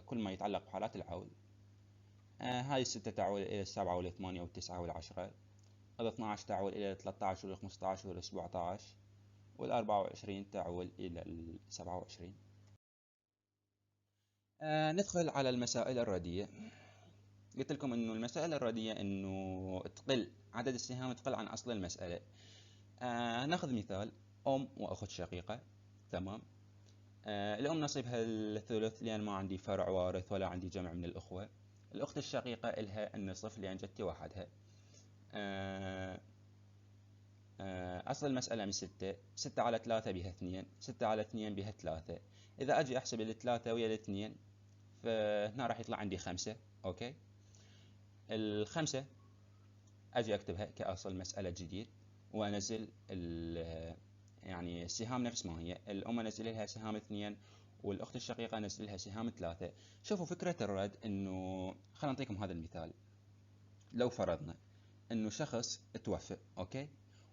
Speaker 1: كل ما يتعلق بحالات العول. هاي الستة تعول إلى 7 والثمانية والتسعة والعشرة. ال 12 تعول إلى 13 وال 15 وال 17، وال 24 تعول إلى ال 27. ندخل على المسائل الردية. قلت لكم إنه المسائل الردية إنه تقل عدد السهام، تقل عن أصل المسألة. ناخذ مثال أم وأخت شقيقة، تمام. الأم نصيبها الثلث لأن ما عندي فرع وارث ولا عندي جمع من الأخوة. الأخت الشقيقة إلها النصف لأن جدتي وحدها. أصل المسألة من 6، 6 على 3 بها 2، 6 على 2 بها 3. إذا أجي أحسب الثلاثة ويا الاثنين فهنا راح يطلع عندي 5. أوكي. الخمسة أجي أكتبها كأصل مسألة جديد وأنزل يعني السهام نفس ما هي. الأم أنزل لها سهام 2، والأخت الشقيقة أنزل لها سهام 3. شوفوا فكرة الرد إنه خلينا نعطيكم هذا المثال. لو فرضنا إنه شخص توفى، أوكي،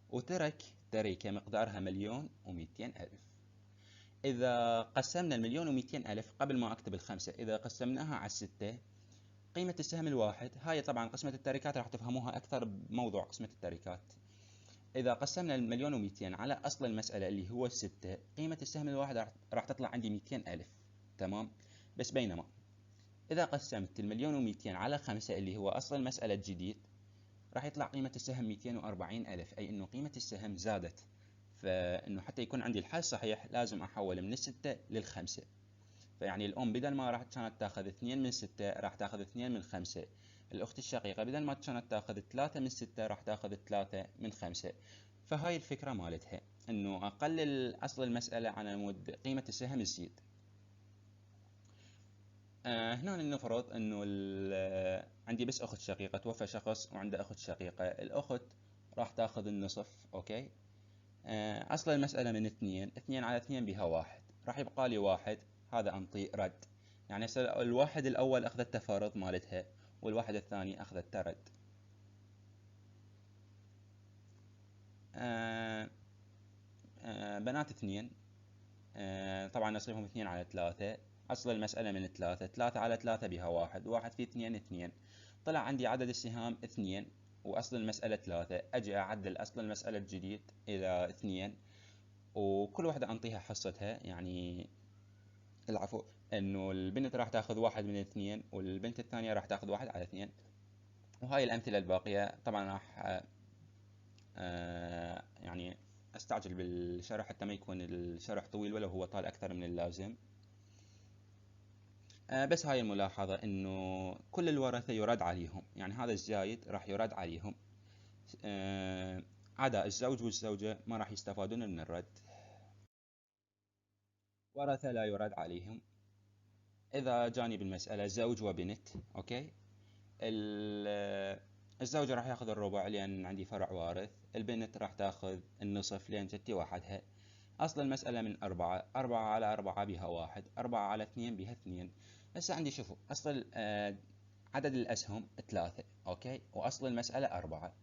Speaker 1: وترك تركة مقدارها 1,200,000. إذا قسمنا 1,200,000 قبل ما أكتب الخمسة، إذا قسمناها على 6، قيمة السهم الواحد، هاي طبعا قسمة التركات راح تفهموها أكثر بموضوع قسمة التركات. إذا قسمنا 1,200,000 على أصل المسألة اللي هو 6، قيمة السهم الواحد راح تطلع عندي 200,000، تمام. بس بينما إذا قسمت 1,200,000 على 5 اللي هو أصل المسألة الجديد، راح يطلع قيمة السهم 240,000، أي إنه قيمة السهم زادت. فإنه حتى يكون عندي الحل صحيح لازم أحول من 6 لل5. فيعني الأم بدل ما راح كانت تاخذ 2 من 6 راح تاخذ 2 من 5. الأخت الشقيقة بدل ما كانت تاخذ 3 من 6 راح تاخذ 3 من 5. فهاي الفكرة مالتها، إنه أقلل أصل المسألة على مود قيمة السهم تزيد. هنا لنفرض انه عندي بس اخت شقيقة، توفى شخص وعنده اخت شقيقة. الاخت راح تاخذ النصف. اوكي. اصل المسألة من 2، 2 على 2 بها 1، راح يبقى لي 1. هذا انطي رد. يعني هسه الواحد الاول اخذت فرض مالتها، والواحد الثاني اخذت رد. بنات 2، طبعا نصيبهم 2 على 3. أصل المسألة من 3، 3 على 3 بها 1، 1 في 2 2. طلع عندي عدد السهام 2، وأصل المسألة 3. أجي أعدل أصل المسألة الجديد إلى 2، وكل واحدة أنطيها حصتها. يعني العفو، إنه البنت راح تاخذ 1 من 2، والبنت الثانية راح تاخذ 1 على 2. وهاي الأمثلة الباقية طبعا راح يعني أستعجل بالشرح حتى ما يكون الشرح طويل ولو هو طال أكثر من اللازم. بس هاي الملاحظة انه كل الورثة يراد عليهم، يعني هذا الزايد راح يراد عليهم. عدا الزوج والزوجة ما راح يستفادون من الرد. ورثة لا يراد عليهم. اذا جاني بالمسألة زوج وبنت، اوكي، الزوج راح ياخذ الربع لان عندي فرع وارث. البنت راح تاخذ النصف لان جتي وحدها. اصل المسألة من 4، 4 على 4 بها 1، 4 على 2 بها 2. هسه عندي شوفوا اصل عدد الأسهم 3، أوكي، وأصل المسألة 4.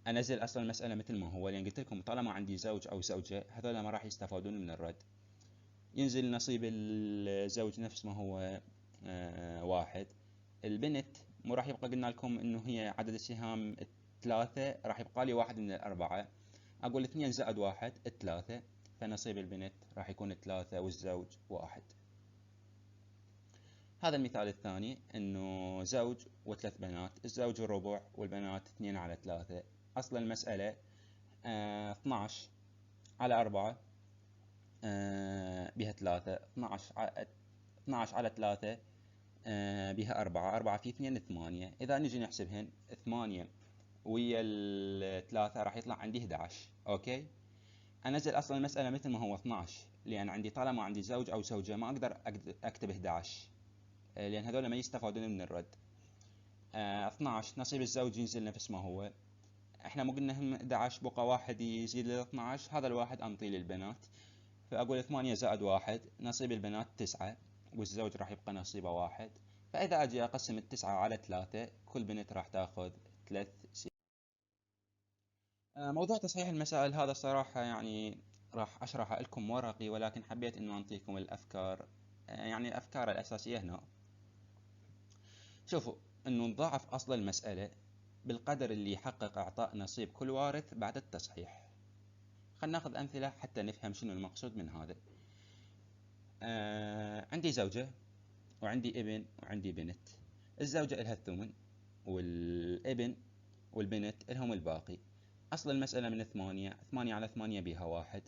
Speaker 1: أنزل أصل المسألة مثل ما هو، لأن قلت لكم طالما عندي زوج أو زوجة هذول ما راح يستفادون من الرد. ينزل نصيب الزوج نفس ما هو 1. البنت مو راح يبقى، قلنا لكم إنه هي عدد السهام 3، راح يبقى لي 1 من 4. أقول 2 زائد 1 3، فنصيب البنت راح يكون 3 والزوج 1. هذا المثال الثاني انه زوج وثلاث بنات، الزوج الربع والبنات 2 على 3. اصل المسألة 12 على 4 بها 3، 12 على 3 بها 4، 4 في 2 8. اذا نجي نحسبهن 8 ويا الثلاثة راح يطلع عندي 11. اوكي، انزل اصل المسألة مثل ما هو 12، لان عندي طالما عندي زوج او زوجة ما اقدر اكتب 11 لان هذول ما يستفادون من الرد. 12 نصيب الزوج ينزل نفس ما هو. احنا مو قلنا هم 11 بقى واحد يزيد لل 12، هذا الواحد انطيه للبنات. فاقول 8 زائد 1 نصيب البنات 9، والزوج راح يبقى نصيبه 1. فاذا اجي اقسم 9 على 3، كل بنت راح تاخذ 3 سي. موضوع تصحيح المسائل هذا الصراحة يعني راح اشرحه لكم ورقي، ولكن حبيت انه انطيكم الافكار، يعني الافكار الاساسية هنا. شوفوا، انه نضاعف اصل المسألة بالقدر اللي يحقق اعطاء نصيب كل وارث بعد التصحيح. خلنا ناخذ امثلة حتى نفهم شنو المقصود من هذا. عندي زوجة وعندي ابن وعندي بنت. الزوجة لها الثمن، والابن والبنت لهم الباقي. اصل المسألة من 8، 8 على 8 بها 1.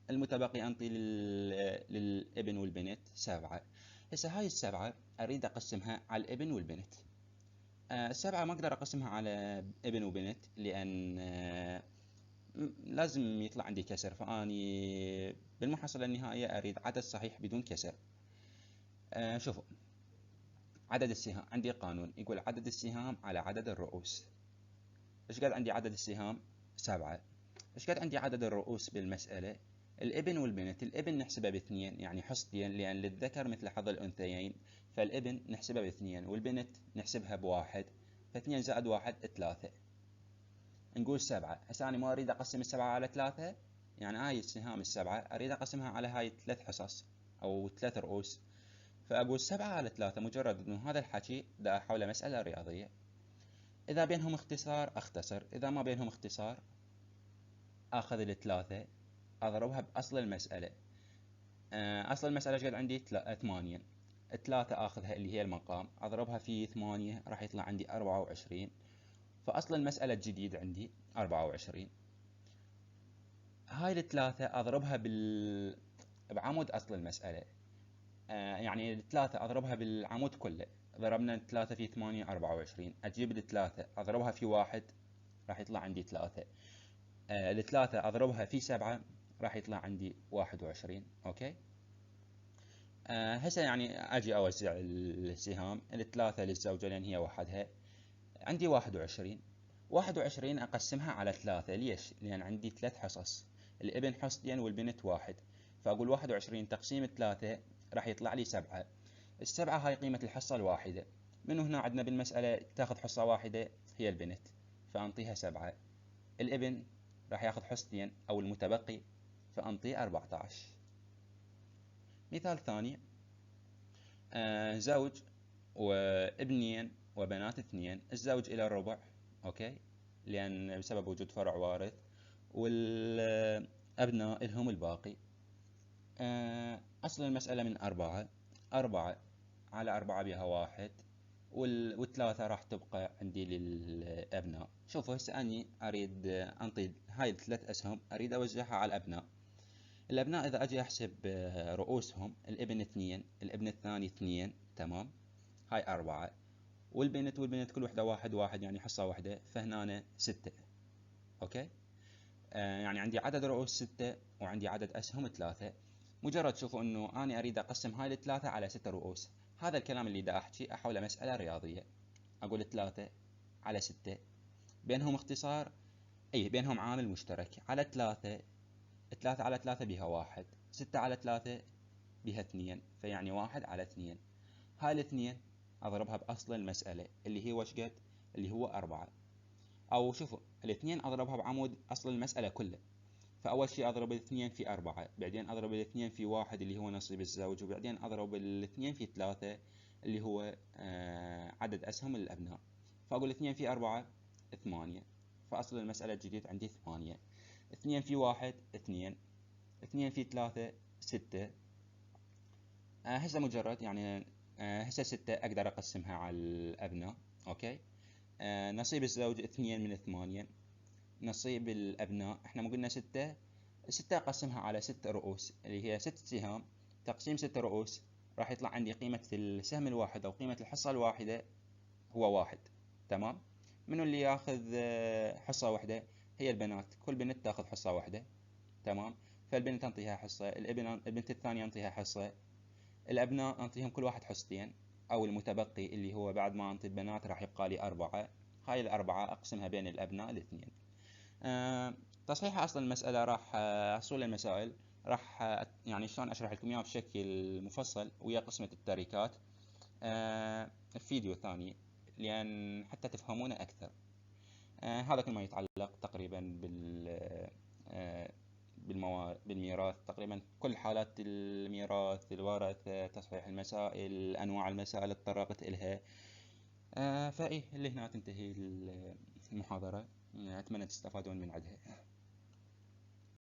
Speaker 1: المتبقي انطي للابن والبنت 7. هسه هاي ال7 اريد اقسمها على الابن والبنت. 7 ما اقدر اقسمها على ابن وبنت لان لازم يطلع عندي كسر، فاني بالمحصلة النهائية اريد عدد صحيح بدون كسر. شوفوا، عدد السهام عندي قانون يقول عدد السهام على عدد الرؤوس. ايش قد عندي عدد السهام 7. ايش قد عندي عدد الرؤوس بالمسألة؟ الابن والبنت، الابن نحسبه ب2 يعني حصتين، لان للذكر مثل حظ الانثيين. فالابن نحسبه ب2 والبنت نحسبها ب1. ف2 زائد 1 3. نقول 7. هسه انا ما اريد اقسم ال7 على 3، يعني هاي السهام ال7 اريد اقسمها على هاي 3 حصص او 3 رؤوس. فاقول 7 على 3، مجرد انه هذا الحكي دا حول مسألة رياضية. اذا بينهم اختصار اختصر، اذا ما بينهم اختصار اخذ ال3 اضربها باصل المسألة. اصل المسألة قد عندي 8، 3 اخذها اللي هي المقام اضربها في 8 راح يطلع عندي 24. فاصل المسألة الجديد عندي 24. هاي الثلاثة اضربها بعمود اصل المسألة. يعني الثلاثة اضربها بالعمود كله. ضربنا 3 في 8 24. اجيب الثلاثة اضربها في 1 راح يطلع عندي 3. الثلاثة اضربها في 7 راح يطلع عندي 21. اوكي. هسه يعني أجي أوزع السهام، الثلاثة للزوجة لأن هي وحدها. عندي 21. 21 أقسمها على ثلاثة. ليش؟ لأن عندي 3 حصص، الابن حصتين والبنت واحد. فأقول 21 تقسيم 3 راح يطلع لي 7. ال7 هاي قيمة الحصة الواحدة. من هنا عندنا بالمسألة تاخذ حصة واحدة هي البنت، فأنطيها 7. الابن راح ياخذ حصتين أو المتبقي، فأنطيه 14. مثال ثاني، زوج وابنين وبنات 2. الزوج إلى الربع، أوكي، لأن بسبب وجود فرع وارث، والأبناء لهم الباقي. أصل المسألة من 4. 4 على 4 بها 1، والثلاثة راح تبقى عندي للأبناء. شوفوا هسه أني أريد أنطي هاي ال3 أسهم، أريد أوزعها على الأبناء. الأبناء إذا أجي أحسب رؤوسهم، الابن 2، الابن الثاني 2، تمام، هاي 4. والبنت كل وحدة 1 يعني حصة واحدة، فهنا 6. أوكي. يعني عندي عدد رؤوس 6 وعندي عدد أسهم 3. مجرد شوفوا إنه أنا أريد أقسم هاي ال3 على 6 رؤوس. هذا الكلام اللي دا أحكي أحوله مسألة رياضية. أقول 3 على 6 بينهم اختصار، أي بينهم عامل مشترك. على 3، 3 على 3 بها 1، 6 على 3 بها 2، فيعني 1 على 2. هاي الاثنين أضربها بأصل المسألة اللي هي وش قد؟ اللي هو 4. أو شوفوا الاثنين أضربها بعمود أصل المسألة كله. فأول شيء أضرب الاثنين في 4، بعدين أضرب الاثنين في 1 اللي هو نصيب الزوج، وبعدين أضرب الاثنين في 3 اللي هو عدد أسهم الأبناء. فأقول 2 في 4 8، فأصل المسألة الجديد عندي 8. 2 في 1 2، 2 في 3 6. هسه مجرد يعني هسه 6 أقدر أقسمها على الأبناء. أوكي. نصيب الزوج 2 من 8. نصيب الأبناء إحنا ما قلنا 6. 6 أقسمها على 6 رؤوس اللي هي 6 سهام. تقسيم 6 رؤوس راح يطلع عندي قيمة السهم الواحد أو قيمة الحصة الواحدة هو 1. تمام. منو اللي ياخذ حصة واحدة؟ هي البنات، كل بنت تاخذ حصة واحدة. تمام. فالبنت أنطيها حصة، البنت الثانية أنطيها حصة، الأبناء أنطيهم كل واحد حصتين، أو المتبقي اللي هو بعد ما أنطي البنات راح يبقى لي 4. هاي ال4 أقسمها بين الأبناء الاثنين. تصحيح أصل المسألة راح أصول المسائل راح يعني شلون أشرح لكم إياه بشكل مفصل ويا قسمة التركات الفيديو الثاني، لأن حتى تفهمونه أكثر. هذا كل ما يتعلق تقريبا بالميراث. تقريبا كل حالات الميراث، الورثة، تصحيح المسائل، أنواع المسائل اللي تطرقت إلها. فإيه اللي هنا تنتهي المحاضرة. أتمنى تستفادون من عدها.